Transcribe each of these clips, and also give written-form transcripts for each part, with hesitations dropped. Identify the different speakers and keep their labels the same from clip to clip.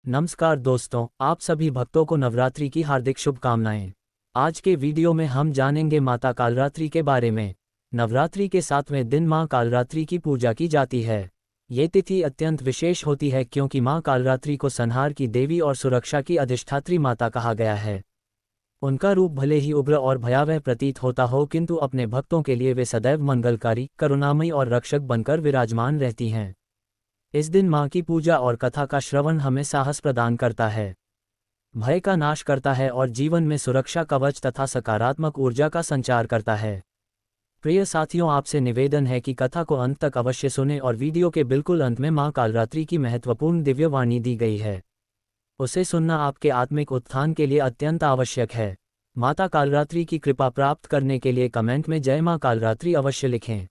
Speaker 1: नमस्कार दोस्तों, आप सभी भक्तों को नवरात्रि की हार्दिक शुभकामनाएं। आज के वीडियो में हम जानेंगे माता कालरात्रि के बारे में। नवरात्रि के 7वें दिन मां कालरात्रि की पूजा की जाती है। ये तिथि अत्यंत विशेष होती है क्योंकि मां कालरात्रि को संहार की देवी और सुरक्षा की अधिष्ठात्री माता कहा गया है। उनका रूप भले ही उग्र और भयावह प्रतीत होता हो, किंतु अपने भक्तों के लिए वे सदैव मंगलकारी, करुणामयी और रक्षक बनकर विराजमान रहती हैं। इस दिन मां की पूजा और कथा का श्रवण हमें साहस प्रदान करता है, भय का नाश करता है और जीवन में सुरक्षा कवच तथा सकारात्मक ऊर्जा का संचार करता है। प्रिय साथियों, आपसे निवेदन है कि कथा को अंत तक अवश्य सुनें और वीडियो के बिल्कुल अंत में मां कालरात्रि की महत्वपूर्ण दिव्य वाणी दी गई है। उसे सुनना आपके आत्मिक उत्थान के लिए अत्यंत आवश्यक है। माता कालरात्रि की कृपा प्राप्त करने के लिए कमेंट में जय मां कालरात्रि अवश्य लिखें।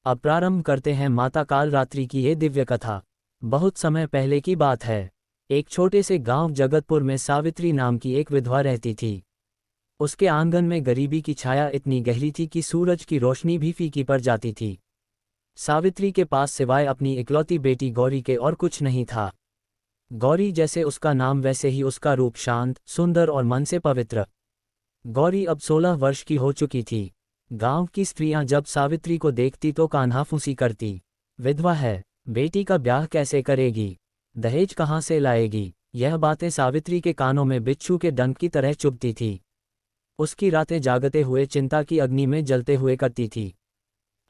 Speaker 1: अब प्रारंभ करते हैं माता कालरात्रि की ये दिव्य कथा। बहुत समय पहले की बात है। एक छोटे से गांव जगतपुर में सावित्री नाम की एक विधवा रहती थी। उसके आंगन में गरीबी की छाया इतनी गहरी थी कि सूरज की रोशनी भी फीकी पड़ जाती थी। सावित्री के पास सिवाय अपनी इकलौती बेटी गौरी के और कुछ नहीं था। गौरी जैसे उसका नाम वैसे ही उसका रूप शांत, सुंदर और मन से पवित्र। गौरी अब 16 वर्ष की हो चुकी थी। गांव की स्त्रियां जब सावित्री को देखती तो कान्हा-फूंसी करती। विधवा है, बेटी का ब्याह कैसे करेगी, दहेज कहाँ से लाएगी, यह बातें सावित्री के कानों में बिच्छू के डंक की तरह चुभती थी। उसकी रातें जागते हुए चिंता की अग्नि में जलते हुए कटती थी।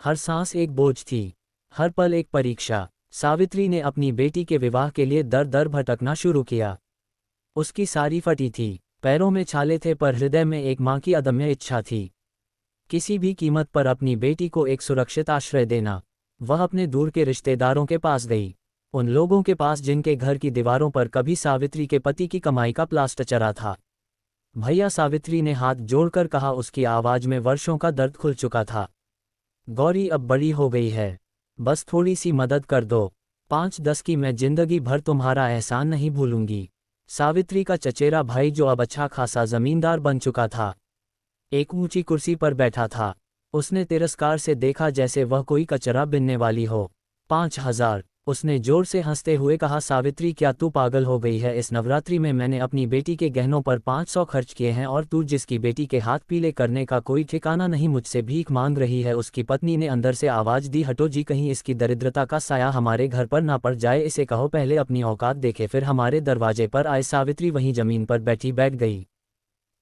Speaker 1: हर सांस एक बोझ थी, हर पल एक परीक्षा। सावित्री ने अपनी बेटी के विवाह के लिए दर दर भटकना शुरू किया। उसकी साड़ी फटी थी, पैरों में छाले थे, पर हृदय में एक मां की अदम्य इच्छा थी, किसी भी कीमत पर अपनी बेटी को एक सुरक्षित आश्रय देना। वह अपने दूर के रिश्तेदारों के पास गई, उन लोगों के पास जिनके घर की दीवारों पर कभी सावित्री के पति की कमाई का प्लास्टर चढ़ा था। भैया, सावित्री ने हाथ जोड़कर कहा। उसकी आवाज में वर्षों का दर्द खुल चुका था। गौरी अब बड़ी हो गई है, बस थोड़ी सी मदद कर दो। 5-10 की मैं जिंदगी भर तुम्हारा एहसान नहीं भूलूंगी। सावित्री का चचेरा भाई, जो अब अच्छा खासा जमींदार बन चुका था, एक ऊंची कुर्सी पर बैठा था। उसने तिरस्कार से देखा, जैसे वह कोई कचरा बिनने वाली हो। 5,000, उसने जोर से हंसते हुए कहा। सावित्री, क्या तू पागल हो गई है? इस नवरात्रि में मैंने अपनी बेटी के गहनों पर 500 खर्च किए हैं और तू, जिसकी बेटी के हाथ पीले करने का कोई ठिकाना नहीं, मुझसे भीख मांग रही है। उसकी पत्नी ने अंदर से आवाज दी, हटो जी, कहीं इसकी दरिद्रता का साया हमारे घर पर ना पड़ जाए। इसे कहो पहले अपनी औकात देखे, फिर हमारे दरवाजे पर आए। सावित्री वहीं जमीन पर बैठ गई।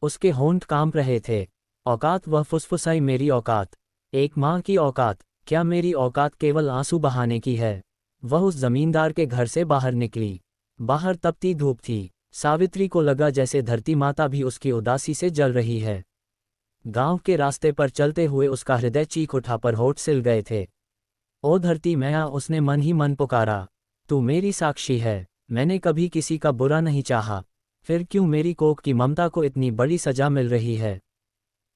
Speaker 1: उसके होंठ कांप रहे थे। औकात? वह फुसफुसाई, मेरी औकात? एक माँ की औकात? क्या मेरी औकात केवल आंसू बहाने की है? वह उस जमींदार के घर से बाहर निकली। बाहर तपती धूप थी। सावित्री को लगा जैसे धरती माता भी उसकी उदासी से जल रही है। गांव के रास्ते पर चलते हुए उसका हृदय चीख उठा, पर होठ सिल गए थे। ओ धरती मैया, उसने मन ही मन पुकारा, तू मेरी साक्षी है, मैंने कभी किसी का बुरा नहीं चाहा, फिर क्यों मेरी कोख की ममता को इतनी बड़ी सजा मिल रही है?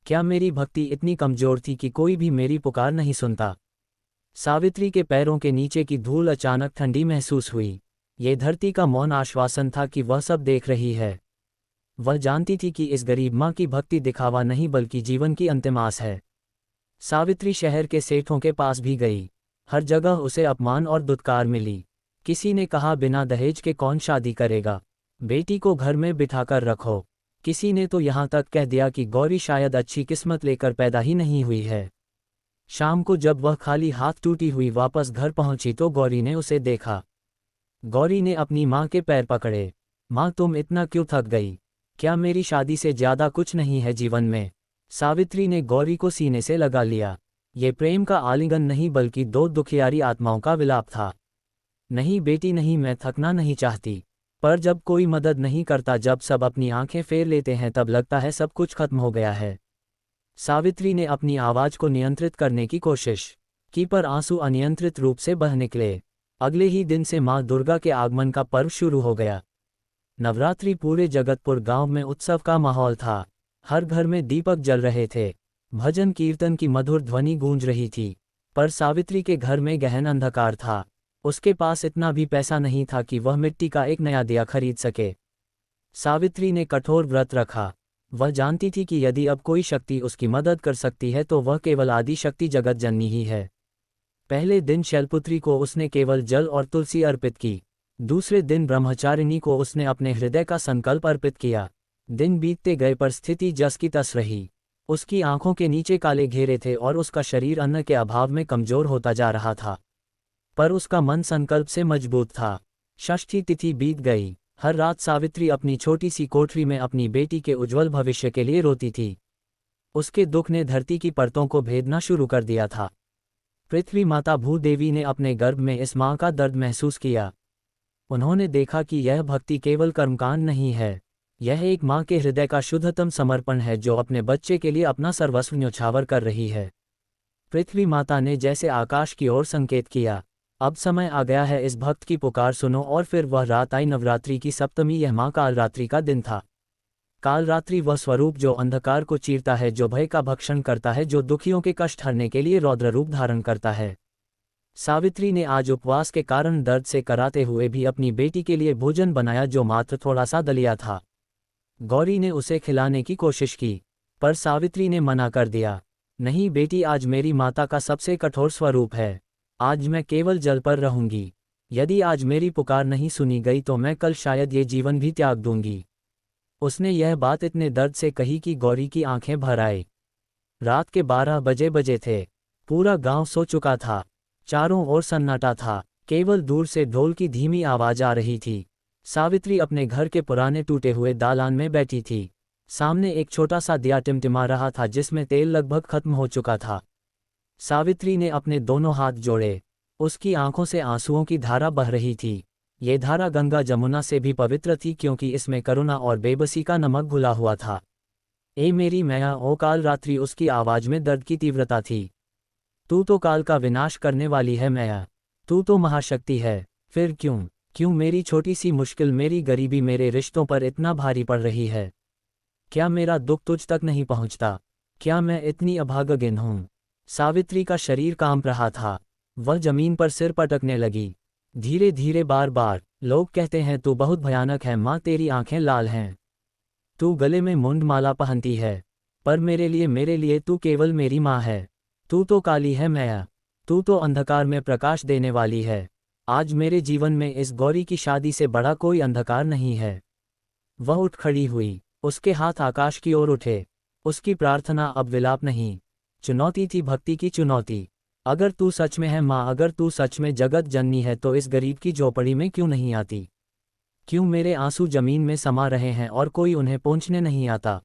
Speaker 1: क्या मेरी भक्ति इतनी कमजोर थी कि कोई भी मेरी पुकार नहीं सुनता? सावित्री के पैरों के नीचे की धूल अचानक ठंडी महसूस हुई। ये धरती का मौन आश्वासन था कि वह सब देख रही है। वह जानती थी कि इस गरीब माँ की भक्ति दिखावा नहीं, बल्कि जीवन की अंतिम आस है। सावित्री शहर के सेठों के पास भी गई। हर जगह उसे अपमान और दुत्कार मिली। किसी ने कहा, बिना दहेज के कौन शादी करेगा, बेटी को घर में बिठाकर रखो। किसी ने तो यहाँ तक कह दिया कि गौरी शायद अच्छी किस्मत लेकर पैदा ही नहीं हुई है। शाम को जब वह खाली हाथ टूटी हुई वापस घर पहुंची तो गौरी ने उसे देखा। गौरी ने अपनी माँ के पैर पकड़े। माँ, तुम इतना क्यों थक गई? क्या मेरी शादी से ज्यादा कुछ नहीं है जीवन में? सावित्री ने गौरी को सीने से लगा लिया। ये प्रेम का आलिंगन नहीं, बल्कि दो दुखियारी आत्माओं का विलाप था। नहीं बेटी नहीं, मैं थकना नहीं चाहती, पर जब कोई मदद नहीं करता, जब सब अपनी आंखें फेर लेते हैं, तब लगता है सब कुछ खत्म हो गया है। सावित्री ने अपनी आवाज को नियंत्रित करने की कोशिश की, पर आंसू अनियंत्रित रूप से बह निकले। अगले ही दिन से मां दुर्गा के आगमन का पर्व शुरू हो गया। नवरात्रि पूरे जगतपुर गांव में उत्सव का माहौल था। हर घर में दीपक जल रहे थे, भजन कीर्तन की मधुर ध्वनि गूंज रही थी। पर सावित्री के घर में गहन अंधकार था। उसके पास इतना भी पैसा नहीं था कि वह मिट्टी का एक नया दिया खरीद सके। सावित्री ने कठोर व्रत रखा। वह जानती थी कि यदि अब कोई शक्ति उसकी मदद कर सकती है तो वह केवल आदि शक्ति जगत जननी ही है। पहले दिन शैलपुत्री को उसने केवल जल और तुलसी अर्पित की। दूसरे दिन ब्रह्मचारिणी को उसने अपने हृदय का संकल्प अर्पित किया। दिन बीतते गए पर स्थिति जस की तस रही। उसकी आंखों के नीचे काले घेरे थे और उसका शरीर अन्न के अभाव में कमजोर होता जा रहा था। पर उसका मन संकल्प से मजबूत था। षष्ठी तिथि बीत गई। हर रात सावित्री अपनी छोटी सी कोठरी में अपनी बेटी के उज्जवल भविष्य के लिए रोती थी। उसके दुख ने धरती की परतों को भेदना शुरू कर दिया था। पृथ्वी माता भूदेवी ने अपने गर्भ में इस माँ का दर्द महसूस किया। उन्होंने देखा कि यह भक्ति केवल कर्मकांड नहीं है, यह एक माँ के हृदय का शुद्धतम समर्पण है जो अपने बच्चे के लिए अपना सर्वस्व न्यौछावर कर रही है। पृथ्वी माता ने जैसे आकाश की ओर संकेत किया, अब समय आ गया है, इस भक्त की पुकार सुनो। और फिर वह रात आई, नवरात्रि की सप्तमी। यह माँ कालरात्रि का दिन था। कालरात्रि वह स्वरूप जो अंधकार को चीरता है, जो भय का भक्षण करता है, जो दुखियों के कष्ट हरने के लिए रौद्र रूप धारण करता है। सावित्री ने आज उपवास के कारण दर्द से कराते हुए भी अपनी बेटी के लिए भोजन बनाया, जो मात्र थोड़ा सा दलिया था। गौरी ने उसे खिलाने की कोशिश की, पर सावित्री ने मना कर दिया। नहीं बेटी, आज मेरी माता का सबसे कठोर स्वरूप है। आज मैं केवल जल पर रहूंगी। यदि आज मेरी पुकार नहीं सुनी गई तो मैं कल शायद ये जीवन भी त्याग दूंगी। उसने यह बात इतने दर्द से कही कि गौरी की आंखें भर आई। रात के 12 बजे थे। पूरा गांव सो चुका था। चारों ओर सन्नाटा था। केवल दूर से ढोल की धीमी आवाज आ रही थी। सावित्री अपने घर के पुराने टूटे हुए दालान में बैठी थी। सामने एक छोटा सा दिया टिमटिमा रहा था जिसमें तेल लगभग खत्म हो चुका था। सावित्री ने अपने दोनों हाथ जोड़े। उसकी आंखों से आंसुओं की धारा बह रही थी। ये धारा गंगा जमुना से भी पवित्र थी, क्योंकि इसमें करुणा और बेबसी का नमक घुला हुआ था। ए मेरी मैया, ओ कालरात्रि, उसकी आवाज में दर्द की तीव्रता थी। तू तो काल का विनाश करने वाली है मैया, तू तो महाशक्ति है। फिर क्यों मेरी छोटी सी मुश्किल, मेरी गरीबी, मेरे रिश्तों पर इतना भारी पड़ रही है? क्या मेरा दुख तुझ तक नहीं पहुंचता? क्या मैं इतनी अभागन हूँ? सावित्री का शरीर कांप रहा था। वह जमीन पर सिर पटकने लगी। धीरे धीरे, बार बार। लोग कहते हैं तू बहुत भयानक है माँ, तेरी आंखें लाल हैं, तू गले में मुंड माला पहनती है, पर मेरे लिए तू केवल मेरी माँ है। तू तो काली है मैया, तू तो अंधकार में प्रकाश देने वाली है। आज मेरे जीवन में इस गौरी की शादी से बड़ा कोई अंधकार नहीं है। वह उठ खड़ी हुई। उसके हाथ आकाश की ओर उठे। उसकी प्रार्थना अब विलाप नहीं, चुनौती थी, भक्ति की चुनौती। अगर तू सच में है माँ, अगर तू सच में जगत जननी है, तो इस गरीब की झोपड़ी में क्यों नहीं आती? क्यों मेरे आंसू जमीन में समा रहे हैं और कोई उन्हें पोंछने नहीं आता?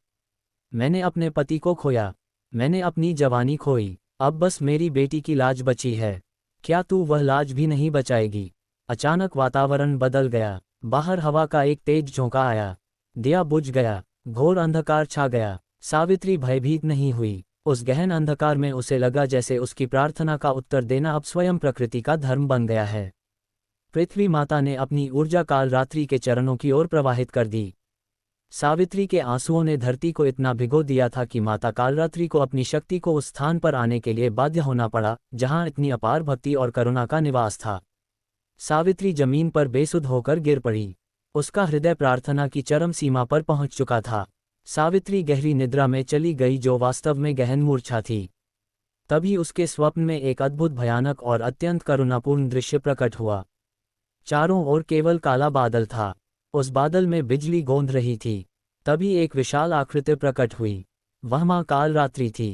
Speaker 1: मैंने अपने पति को खोया, मैंने अपनी जवानी खोई, अब बस मेरी बेटी की लाज बची है। क्या तू वह लाज भी नहीं बचाएगी? अचानक वातावरण बदल गया। बाहर हवा का एक तेज झोंका आया। दिया बुझ गया। घोर अंधकार छा गया। सावित्री भयभीत नहीं हुई। उस गहन अंधकार में उसे लगा जैसे उसकी प्रार्थना का उत्तर देना अब स्वयं प्रकृति का धर्म बन गया है। पृथ्वी माता ने अपनी ऊर्जा कालरात्रि के चरणों की ओर प्रवाहित कर दी। सावित्री के आंसुओं ने धरती को इतना भिगो दिया था कि माता कालरात्रि को अपनी शक्ति को उस स्थान पर आने के लिए बाध्य होना पड़ा जहां इतनी अपार भक्ति और करुणा का निवास था। सावित्री जमीन पर बेसुध होकर गिर पड़ी। उसका हृदय प्रार्थना की चरम सीमा पर पहुंच चुका था। सावित्री गहरी निद्रा में चली गई, जो वास्तव में गहन मूर्छा थी। तभी उसके स्वप्न में एक अद्भुत, भयानक और अत्यंत करुणापूर्ण दृश्य प्रकट हुआ। चारों ओर केवल काला बादल था। उस बादल में बिजली गूंज रही थी। तभी एक विशाल आकृति प्रकट हुई। वह मां कालरात्रि थी।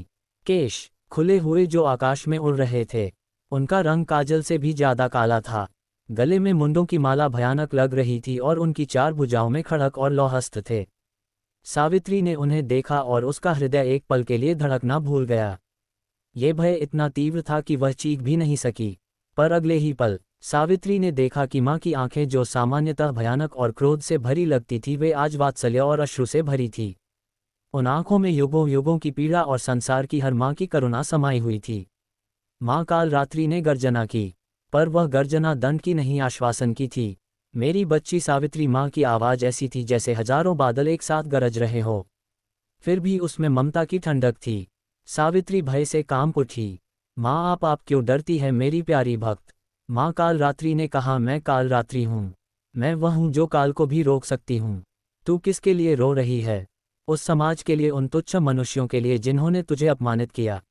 Speaker 1: केश खुले हुए जो आकाश में उड़ रहे थे। उनका रंग काजल से भी ज्यादा काला था। गले में मुंडों की माला भयानक लग रही थी और उनकी 4 भुजाओं में खड़क और लौहस्त्र थे। सावित्री ने उन्हें देखा और उसका हृदय एक पल के लिए धड़कना भूल गया। ये भय इतना तीव्र था कि वह चीख भी नहीं सकी। पर अगले ही पल सावित्री ने देखा कि माँ की आंखें, जो सामान्यतः भयानक और क्रोध से भरी लगती थी, वे आज वात्सल्य और अश्रु से भरी थी। उन आंखों में युगों युगों की पीड़ा और संसार की हर माँ की करुणा समाई हुई थी। माँ कालरात्रि ने गर्जना की, पर वह गर्जना दंड की नहीं, आश्वासन की थी। मेरी बच्ची सावित्री, माँ की आवाज़ ऐसी थी जैसे हजारों बादल एक साथ गरज रहे हो। फिर भी उसमें ममता की ठंडक थी। सावित्री भय से कांप उठी। माँ, आप क्यों डरती है मेरी प्यारी भक्त? माँ कालरात्रि ने कहा, मैं कालरात्रि हूँ। मैं वह हूँ जो काल को भी रोक सकती हूँ। तू किसके लिए रो रही है? उस समाज के लिए, उन तुच्छ मनुष्यों के लिए जिन्होंने तुझे अपमानित किया।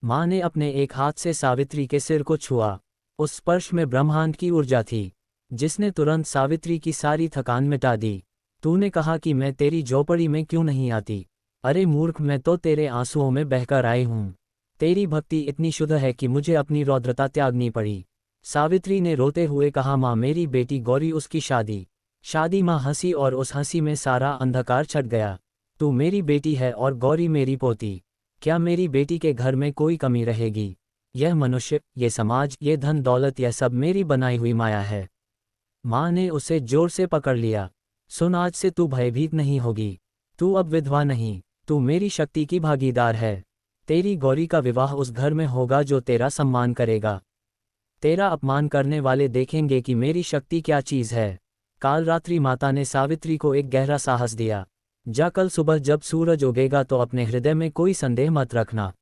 Speaker 1: माँ ने अपने एक हाथ से सावित्री के सिर को छुआ। उस स्पर्श में ब्रह्मांड की ऊर्जा थी। जिसने तुरंत सावित्री की सारी थकान मिटा दी। तूने कहा कि मैं तेरी झोपड़ी में क्यों नहीं आती? अरे मूर्ख, मैं तो तेरे आंसुओं में बहकर आई हूँ। तेरी भक्ति इतनी शुद्ध है कि मुझे अपनी रौद्रता त्यागनी पड़ी। सावित्री ने रोते हुए कहा, माँ मेरी बेटी गौरी, उसकी शादी। माँ हंसी और उस हंसी में सारा अंधकार छट गया। तू मेरी बेटी है और गौरी मेरी पोती। क्या मेरी बेटी के घर में कोई कमी रहेगी? यह मनुष्य, ये समाज, ये धन दौलत, यह सब मेरी बनाई हुई माया है। माँ ने उसे जोर से पकड़ लिया। सुन, आज से तू भयभीत नहीं होगी। तू अब विधवा नहीं, तू मेरी शक्ति की भागीदार है। तेरी गौरी का विवाह उस घर में होगा जो तेरा सम्मान करेगा। तेरा अपमान करने वाले देखेंगे कि मेरी शक्ति क्या चीज़ है। काल रात्रि माता ने सावित्री को एक गहरा साहस दिया। जा, कल सुबह जब सूरज उगेगा तो अपने हृदय में कोई संदेह मत रखना।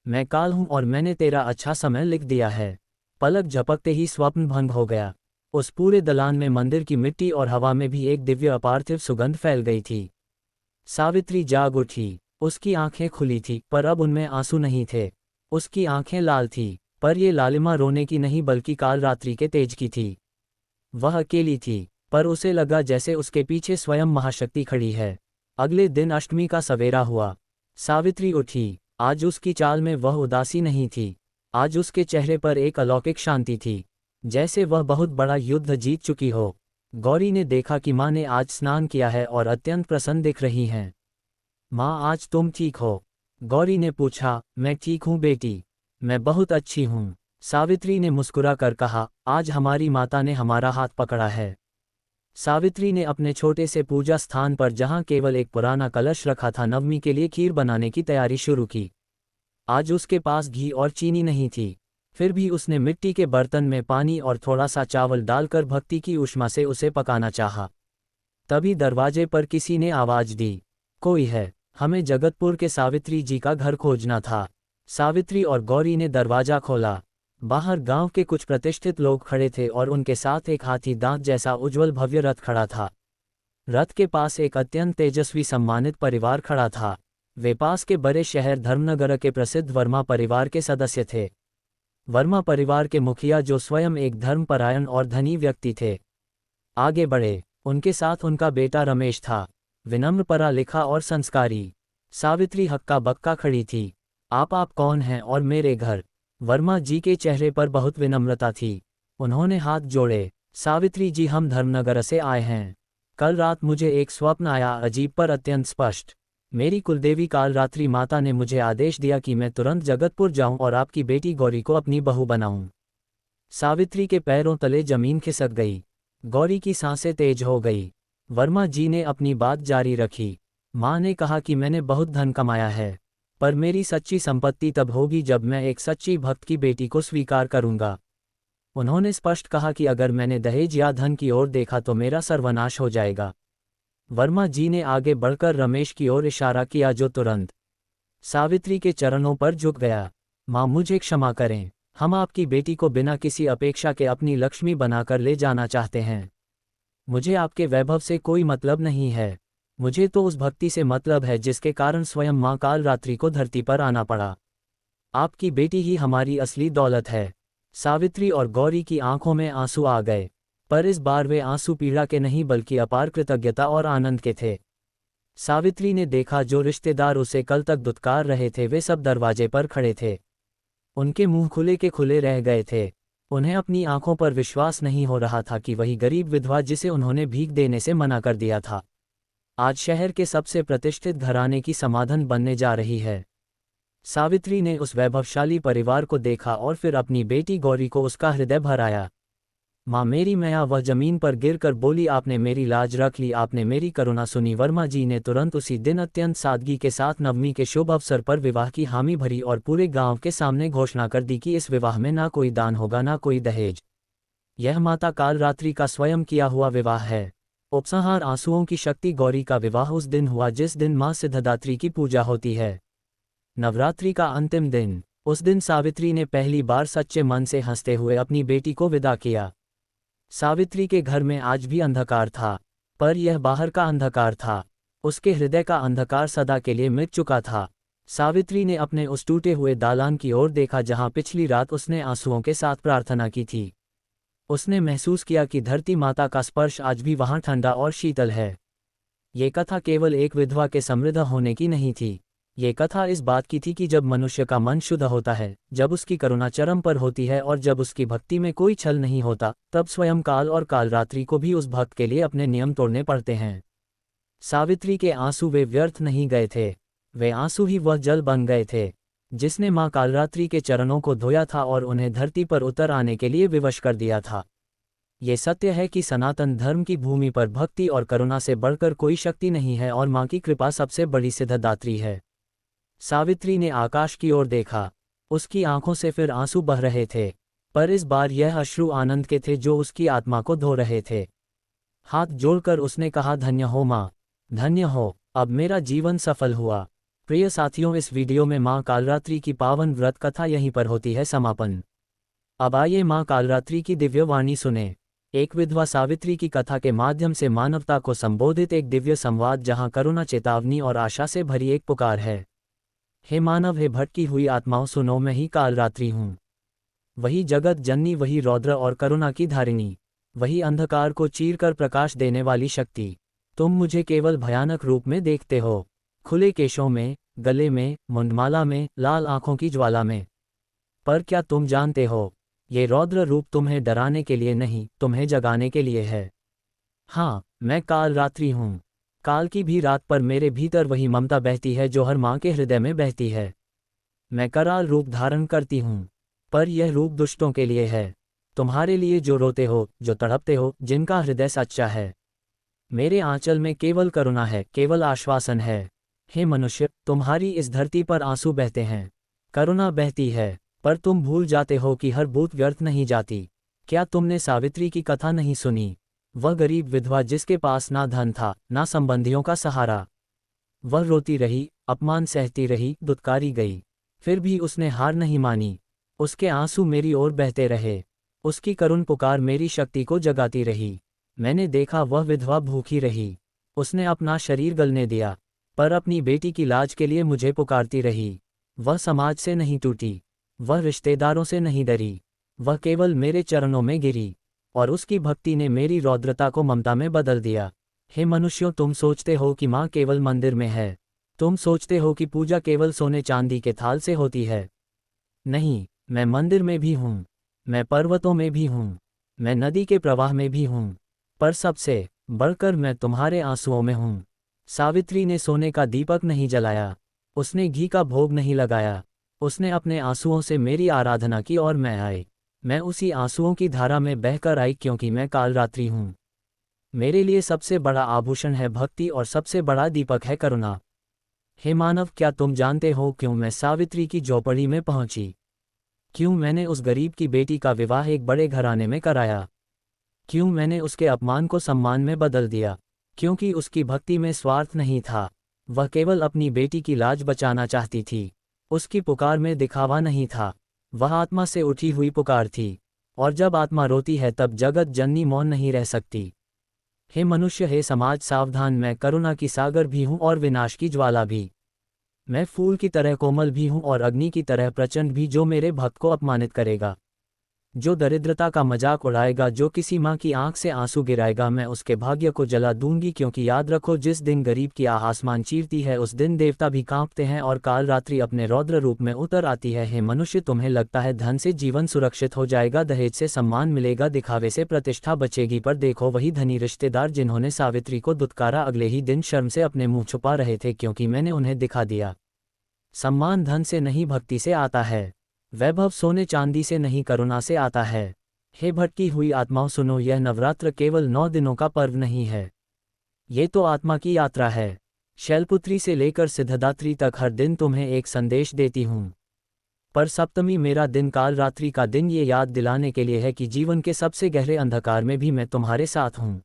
Speaker 1: मैं काल हूँ और मैंने तेरा अच्छा समय लिख दिया है। पलक झपकते ही स्वप्न भंग हो गया। उस पूरे दलान में, मंदिर की मिट्टी और हवा में भी एक दिव्य अपार्थिव सुगंध फैल गई थी। सावित्री जाग उठी। उसकी आंखें खुली थी, पर अब उनमें आंसू नहीं थे। उसकी आंखें लाल थी, पर ये लालिमा रोने की नहीं बल्कि काल रात्रि के तेज की थी। वह अकेली थी, पर उसे लगा जैसे उसके पीछे स्वयं महाशक्ति खड़ी है। अगले दिन अष्टमी का सवेरा हुआ। सावित्री उठी। आज उसकी चाल में वह उदासी नहीं थी। आज उसके चेहरे पर एक अलौकिक शांति थी, जैसे वह बहुत बड़ा युद्ध जीत चुकी हो। गौरी ने देखा कि माँ ने आज स्नान किया है और अत्यंत प्रसन्न दिख रही हैं। माँ, आज तुम ठीक हो? गौरी ने पूछा। मैं ठीक हूँ बेटी, मैं बहुत अच्छी हूँ, सावित्री ने मुस्कुरा कर कहा। आज हमारी माता ने हमारा हाथ पकड़ा है। सावित्री ने अपने छोटे से पूजा स्थान पर, जहाँ केवल एक पुराना कलश रखा था, नवमी के लिए खीर बनाने की तैयारी शुरू की। आज उसके पास घी और चीनी नहीं थी, फिर भी उसने मिट्टी के बर्तन में पानी और थोड़ा सा चावल डालकर भक्ति की ऊष्मा से उसे पकाना चाहा। तभी दरवाजे पर किसी ने आवाज दी, कोई है? हमें जगतपुर के सावित्री जी का घर खोजना था। सावित्री और गौरी ने दरवाजा खोला। बाहर गांव के कुछ प्रतिष्ठित लोग खड़े थे और उनके साथ एक हाथी दांत जैसा उज्ज्वल भव्य रथ खड़ा था। रथ के पास एक अत्यंत तेजस्वी सम्मानित परिवार खड़ा था। वे पास के बड़े शहर धर्मनगर के प्रसिद्ध वर्मा परिवार के सदस्य थे। वर्मा परिवार के मुखिया, जो स्वयं एक धर्मपरायण और धनी व्यक्ति थे, आगे बढ़े। उनके साथ उनका बेटा रमेश था, विनम्र, पढ़ा लिखा और संस्कारी। सावित्री हक्का बक्का खड़ी थी। आप कौन हैं और मेरे घर? वर्मा जी के चेहरे पर बहुत विनम्रता थी। उन्होंने हाथ जोड़े। सावित्री जी, हम धर्मनगर से आए हैं। कल रात मुझे एक स्वप्न आया, अजीब पर अत्यंत स्पष्ट। मेरी कुलदेवी काल रात्रि माता ने मुझे आदेश दिया कि मैं तुरंत जगतपुर जाऊं और आपकी बेटी गौरी को अपनी बहू बनाऊं। सावित्री के पैरों तले जमीन खिसक गई। गौरी की सांसें तेज हो गई। वर्मा जी ने अपनी बात जारी रखी। माँ ने कहा कि मैंने बहुत धन कमाया है, पर मेरी सच्ची संपत्ति तब होगी जब मैं एक सच्ची भक्त की बेटी को स्वीकार करूंगा। उन्होंने स्पष्ट कहा कि अगर मैंने दहेज या धन की ओर देखा तो मेरा सर्वनाश हो जाएगा। वर्मा जी ने आगे बढ़कर रमेश की ओर इशारा किया, जो तुरंत सावित्री के चरणों पर झुक गया। माँ, मुझे क्षमा करें, हम आपकी बेटी को बिना किसी अपेक्षा के अपनी लक्ष्मी बनाकर ले जाना चाहते हैं। मुझे आपके वैभव से कोई मतलब नहीं है, मुझे तो उस भक्ति से मतलब है जिसके कारण स्वयं माँ काल रात्रि को धरती पर आना पड़ा। आपकी बेटी ही हमारी असली दौलत है। सावित्री और गौरी की आंखों में आंसू आ गए, पर इस बार वे आंसू पीड़ा के नहीं बल्कि अपार कृतज्ञता और आनंद के थे। सावित्री ने देखा जो रिश्तेदार उसे कल तक दुत्कार रहे थे वे सब दरवाजे पर खड़े थे। उनके मुंह खुले के खुले रह गए थे। उन्हें अपनी आंखों पर विश्वास नहीं हो रहा था कि वही गरीब विधवा जिसे उन्होंने भीख देने से मना कर दिया था, आज शहर के सबसे प्रतिष्ठित घराने की समाधन बनने जा रही है। सावित्री ने उस वैभवशाली परिवार को देखा और फिर अपनी बेटी गौरी को उसका हृदय भर आया। माँ मेरी मैया, वह जमीन पर गिरकर बोली, आपने मेरी लाज रख ली, आपने मेरी करुणा सुनी। वर्मा जी ने तुरंत उसी दिन अत्यंत सादगी के साथ नवमी के शुभ अवसर पर विवाह की हामी भरी और पूरे गांव के सामने घोषणा कर दी कि इस विवाह में ना कोई दान होगा, ना कोई दहेज। यह माता काल रात्रि का स्वयं किया हुआ विवाह है। उपसंहार आंसुओं की शक्ति। गौरी का विवाह उस दिन हुआ जिस दिन माँ सिद्धदात्री की पूजा होती है, नवरात्रि का अंतिम दिन। उस दिन सावित्री ने पहली बार सच्चे मन से हंसते हुए अपनी बेटी को विदा किया। सावित्री के घर में आज भी अंधकार था, पर यह बाहर का अंधकार था। उसके हृदय का अंधकार सदा के लिए मिट चुका था। सावित्री ने अपने उस टूटे हुए दालान की ओर देखा जहां पिछली रात उसने आंसुओं के साथ प्रार्थना की थी। उसने महसूस किया कि धरती माता का स्पर्श आज भी वहाँ ठंडा और शीतल है। ये कथा केवल एक विधवा के समृद्ध होने की नहीं थी। ये कथा इस बात की थी कि जब मनुष्य का मन शुद्ध होता है, जब उसकी करुणा चरम पर होती है और जब उसकी भक्ति में कोई छल नहीं होता, तब स्वयं काल और कालरात्रि को भी उस भक्त के लिए अपने नियम तोड़ने पड़ते हैं। सावित्री के आंसू वे व्यर्थ नहीं गए थे। वे आंसू ही वह जल बन गए थे जिसने मां कालरात्रि के चरणों को धोया था और उन्हें धरती पर उतर आने के लिए विवश कर दिया था। ये सत्य है कि सनातन धर्म की भूमि पर भक्ति और करुणा से बढ़कर कोई शक्ति नहीं है और मां की कृपा सबसे बड़ी सिद्धदात्री है। सावित्री ने आकाश की ओर देखा। उसकी आंखों से फिर आंसू बह रहे थे, पर इस बार यह अश्रु आनंद के थे जो उसकी आत्मा को धो रहे थे। हाथ जोड़कर उसने कहा, धन्य हो मां, धन्य हो, अब मेरा जीवन सफल हुआ। प्रिय साथियों, इस वीडियो में मां कालरात्रि की पावन व्रत कथा यहीं पर होती है समापन। अब आइए मां कालरात्रि की दिव्य वाणी सुने। एक विधवा सावित्री की कथा के माध्यम से मानवता को संबोधित एक दिव्य संवाद जहां करुणा, चेतावनी और आशा से भरी एक पुकार है। हे मानव, हे भटकी हुई आत्माओं, सुनो, मैं ही कालरात्रि हूँ। वही जगत जननी, वही रौद्र और करुणा की धारिणी, वही अंधकार को चीरकर प्रकाश देने वाली शक्ति। तुम मुझे केवल भयानक रूप में देखते हो, खुले केशों में, गले में, मुंडमाला में, लाल आंखों की ज्वाला में। पर क्या तुम जानते हो, ये रौद्र रूप तुम्हें डराने के लिए नहीं, तुम्हें जगाने के लिए है। हाँ, मैं कालरात्रि हूँ। काल की भी रात पर मेरे भीतर वही ममता बहती है जो हर माँ के हृदय में बहती है। मैं कराल रूप धारण करती हूँ, पर यह रूप दुष्टों के लिए है, तुम्हारे लिए जो रोते हो, जो तड़पते हो, जिनका हृदय सच्चा है। मेरे आंचल में केवल करुणा है, केवल आश्वासन है। हे मनुष्य, तुम्हारी इस धरती पर आंसू बहते हैं, करुणा बहती है, पर तुम भूल जाते हो कि हर बूंद व्यर्थ नहीं जाती। क्या तुमने सावित्री की कथा नहीं सुनी? वह गरीब विधवा जिसके पास ना धन था, ना संबंधियों का सहारा। वह रोती रही, अपमान सहती रही, दुत्कारी गई, फिर भी उसने हार नहीं मानी। उसके आंसू मेरी ओर बहते रहे, उसकी करुण पुकार मेरी शक्ति को जगाती रही। मैंने देखा वह विधवा भूखी रही, उसने अपना शरीर गलने दिया, पर अपनी बेटी की लाज के लिए मुझे पुकारती रही। वह समाज से नहीं टूटी, वह रिश्तेदारों से नहीं डरी, वह केवल मेरे चरणों में गिरी, और उसकी भक्ति ने मेरी रौद्रता को ममता में बदल दिया। हे मनुष्यों, तुम सोचते हो कि माँ केवल मंदिर में है, तुम सोचते हो कि पूजा केवल सोने चांदी के थाल से होती है। नहीं, मैं मंदिर में भी हूँ, मैं पर्वतों में भी हूँ, मैं नदी के प्रवाह में भी हूँ, पर सबसे बढ़कर मैं तुम्हारे आंसुओं में हूँ। सावित्री ने सोने का दीपक नहीं जलाया, उसने घी का भोग नहीं लगाया, उसने अपने आंसुओं से मेरी आराधना की और मैं उसी आंसुओं की धारा में बहकर आई, क्योंकि मैं कालरात्रि हूँ। मेरे लिए सबसे बड़ा आभूषण है भक्ति और सबसे बड़ा दीपक है करुणा। हे मानव, क्या तुम जानते हो क्यों मैं सावित्री की झोपड़ी में पहुंची? क्यों मैंने उस गरीब की बेटी का विवाह एक बड़े घराने में कराया? क्यों मैंने उसके अपमान को सम्मान में बदल दिया? क्योंकि उसकी भक्ति में स्वार्थ नहीं था, वह केवल अपनी बेटी की लाज बचाना चाहती थी। उसकी पुकार में दिखावा नहीं था, वह आत्मा से उठी हुई पुकार थी, और जब आत्मा रोती है तब जगत जननी मौन नहीं रह सकती। हे मनुष्य, हे समाज, सावधान, मैं करुणा की सागर भी हूँ और विनाश की ज्वाला भी। मैं फूल की तरह कोमल भी हूँ और अग्नि की तरह प्रचंड भी। जो मेरे भक्त को अपमानित करेगा, जो दरिद्रता का मजाक उड़ाएगा, जो किसी माँ की आंख से आंसू गिराएगा, मैं उसके भाग्य को जला दूंगी। क्योंकि याद रखो, जिस दिन गरीब की आह आसमान चीरती है, उस दिन देवता भी कांपते हैं और कालरात्रि अपने रौद्र रूप में उतर आती है। हे मनुष्य, तुम्हें लगता है धन से जीवन सुरक्षित हो जाएगा, दहेज से सम्मान मिलेगा, दिखावे से प्रतिष्ठा बचेगी, पर देखो वही धनी रिश्तेदार जिन्होंने सावित्री को दुत्कारा, अगले ही दिन शर्म से अपने मुंह छुपा रहे थे, क्योंकि मैंने उन्हें दिखा दिया। सम्मान धन से नहीं, भक्ति से आता है। वैभव सोने चांदी से नहीं, करुणा से आता है। हे भटकी हुई आत्माओं, सुनो, यह नवरात्र केवल 9 दिनों का पर्व नहीं है, ये तो आत्मा की यात्रा है। शैलपुत्री से लेकर सिद्धदात्री तक हर दिन तुम्हें एक संदेश देती हूँ, पर सप्तमी मेरा दिन, कालरात्रि का दिन, ये याद दिलाने के लिए है कि जीवन के सबसे गहरे अंधकार में भी मैं तुम्हारे साथ हूँ।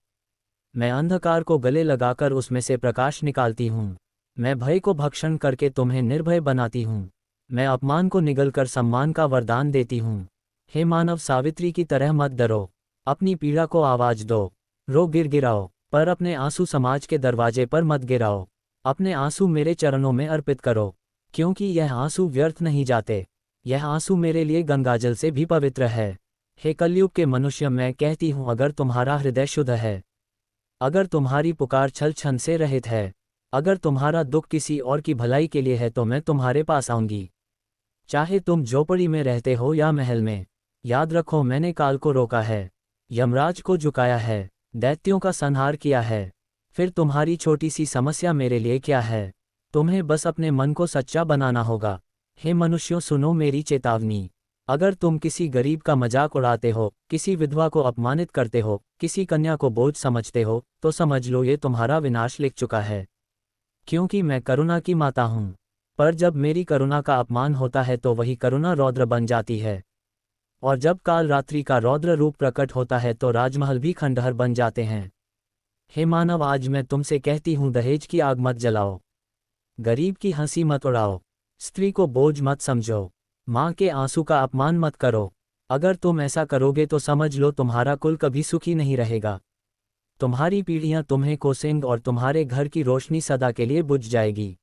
Speaker 1: मैं अंधकार को गले लगाकर उसमें से प्रकाश निकालती हूँ। मैं भय को भक्षण करके तुम्हें निर्भय बनाती हूँ। मैं अपमान को निगलकर सम्मान का वरदान देती हूँ। हे मानव, सावित्री की तरह मत डरो, अपनी पीड़ा को आवाज दो, रो गिड़गिड़ाओ, पर अपने आंसू समाज के दरवाजे पर मत गिराओ। अपने आंसू मेरे चरणों में अर्पित करो, क्योंकि यह आंसू व्यर्थ नहीं जाते, यह आंसू मेरे लिए गंगाजल से भी पवित्र है। हे कलयुग के मनुष्य, मैं कहती हूँ, अगर तुम्हारा हृदय शुद्ध है, अगर तुम्हारी पुकार छल छन से रहित है, अगर तुम्हारा दुख किसी और की भलाई के लिए है, तो मैं तुम्हारे पास आऊंगी। चाहे तुम झोपड़ी में रहते हो या महल में, याद रखो, मैंने काल को रोका है, यमराज को झुकाया है, दैत्यों का संहार किया है। फिर तुम्हारी छोटी सी समस्या मेरे लिए क्या है? तुम्हें बस अपने मन को सच्चा बनाना होगा। हे मनुष्यों, सुनो मेरी चेतावनी। अगर तुम किसी गरीब का मजाक उड़ाते हो, किसी विधवा को अपमानित करते हो, किसी कन्या को बोझ समझते हो, तो समझ लो ये तुम्हारा विनाश लिख चुका है। क्योंकि मैं करुणा की माता हूँ। पर जब मेरी करुणा का अपमान होता है तो वही करुणा रौद्र बन जाती है। और जब काल रात्रि का रौद्र रूप प्रकट होता है तो राजमहल भी खंडहर बन जाते हैं। हे मानव, आज मैं तुमसे कहती हूँ, दहेज की आग मत जलाओ, गरीब की हंसी मत उड़ाओ, स्त्री को बोझ मत समझो, माँ के आंसू का अपमान मत करो। अगर तुम ऐसा करोगे तो समझ लो तुम्हारा कुल कभी सुखी नहीं रहेगा। तुम्हारी पीढ़ियां तुम्हें कोसेंग और तुम्हारे घर की रोशनी सदा के लिए बुझ जाएगी।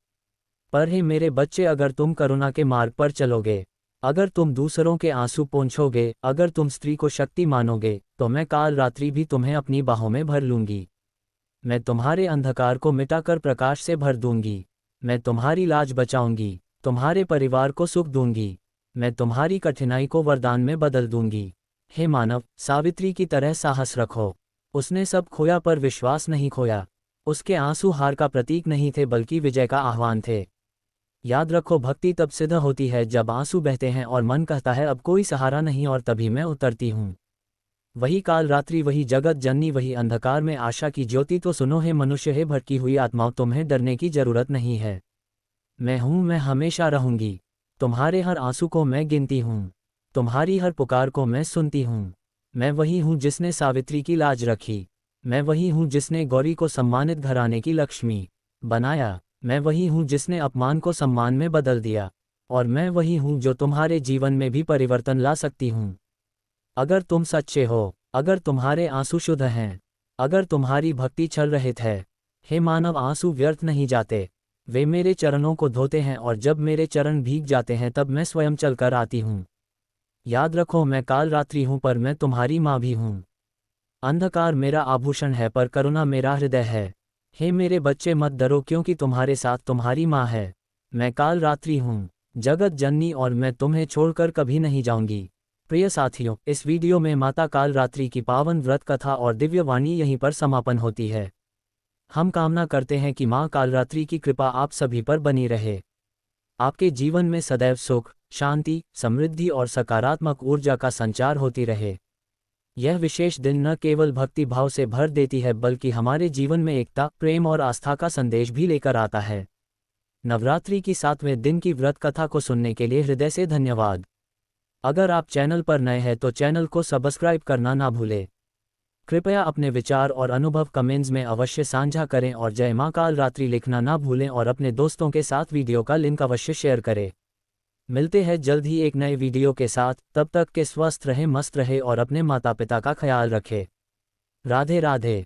Speaker 1: पर हे मेरे बच्चे, अगर तुम करुणा के मार्ग पर चलोगे, अगर तुम दूसरों के आंसू पोंछोगे, अगर तुम स्त्री को शक्ति मानोगे, तो मैं काल रात्रि भी तुम्हें अपनी बाहों में भर लूंगी। मैं तुम्हारे अंधकार को मिटाकर प्रकाश से भर दूंगी। मैं तुम्हारी लाज बचाऊंगी, तुम्हारे परिवार को सुख दूंगी। मैं तुम्हारी कठिनाई को वरदान में बदल दूंगी। हे मानव, सावित्री की तरह साहस रखो। उसने सब खोया पर विश्वास नहीं खोया। उसके आंसू हार का प्रतीक नहीं थे बल्कि विजय का आह्वान थे। याद रखो, भक्ति तब सिद्ध होती है जब आंसू बहते हैं और मन कहता है अब कोई सहारा नहीं, और तभी मैं उतरती हूँ। वही काल रात्रि, वही जगत जननी, वही अंधकार में आशा की ज्योति। तो सुनो हे मनुष्य, हे भटकी हुई आत्माओं, तुम्हें डरने की जरूरत नहीं है। मैं हूँ, मैं हमेशा रहूंगी। तुम्हारे हर आंसू को मैं गिनती हूँ, तुम्हारी हर पुकार को मैं सुनती हूँ। मैं वही हूँ जिसने सावित्री की लाज रखी। मैं वही हूँ जिसने गौरी को सम्मानित घराने की लक्ष्मी बनाया। मैं वही हूँ जिसने अपमान को सम्मान में बदल दिया। और मैं वही हूँ जो तुम्हारे जीवन में भी परिवर्तन ला सकती हूँ। अगर तुम सच्चे हो, अगर तुम्हारे आंसू शुद्ध हैं, अगर तुम्हारी भक्ति छल रहित है, हे मानव, आंसू व्यर्थ नहीं जाते। वे मेरे चरणों को धोते हैं, और जब मेरे चरण भीग जाते हैं तब मैं स्वयं चलकर आती हूँ। याद रखो, मैं काल रात्रि हूँ पर मैं तुम्हारी माँ भी हूँ। अंधकार मेरा आभूषण है पर करुणा मेरा हृदय है। हे मेरे बच्चे, मत डरो, क्योंकि तुम्हारे साथ तुम्हारी माँ है। मैं काल रात्रि हूँ, जगत जननी, और मैं तुम्हें छोड़कर कभी नहीं जाऊंगी। प्रिय साथियों, इस वीडियो में माता काल रात्रि की पावन व्रत कथा और दिव्य वाणी यहीं पर समापन होती है। हम कामना करते हैं कि माँ कालरात्रि की कृपा आप सभी पर बनी रहे। आपके जीवन में सदैव सुख, शांति, समृद्धि और सकारात्मक ऊर्जा का संचार होती रहे। यह विशेष दिन न केवल भक्ति भाव से भर देती है बल्कि हमारे जीवन में एकता, प्रेम और आस्था का संदेश भी लेकर आता है। नवरात्रि की 7वें दिन की व्रत कथा को सुनने के लिए हृदय से धन्यवाद। अगर आप चैनल पर नए हैं तो चैनल को सब्सक्राइब करना ना भूलें। कृपया अपने विचार और अनुभव कमेंट्स में अवश्य साझा करें और जय मां काल रात्रि लिखना ना भूलें और अपने दोस्तों के साथ वीडियो का लिंक अवश्य शेयर करें। मिलते हैं जल्द ही एक नए वीडियो के साथ, तब तक के स्वस्थ रहें, मस्त रहें और अपने माता पिता का ख्याल रखें। राधे राधे।